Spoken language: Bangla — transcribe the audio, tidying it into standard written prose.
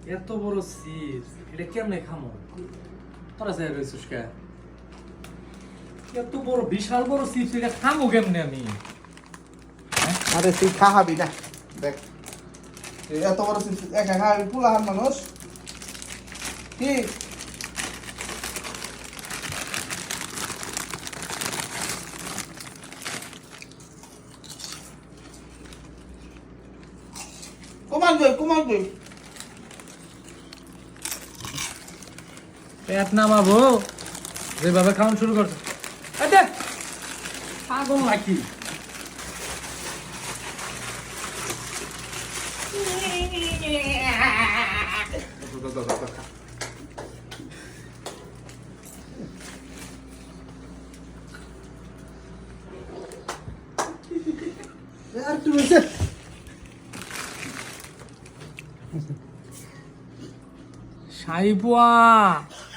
এত বড় চিপস এটা কেমনে খামো? তোরা যাই রয়েছিস কে? এত বড় বিশাল বড় চিপস এটা খামো কেমনে আমি? আরে তুই খাবি না দেখ এত বড় চিপস একা খাবি পুলাহান মানুষ কি কমান দে পেট নামাবো যেভাবে খাওয়ান শুরু করছে আচ্ছা পাগল নাকি? আর তুই বলছে সাইপুয়া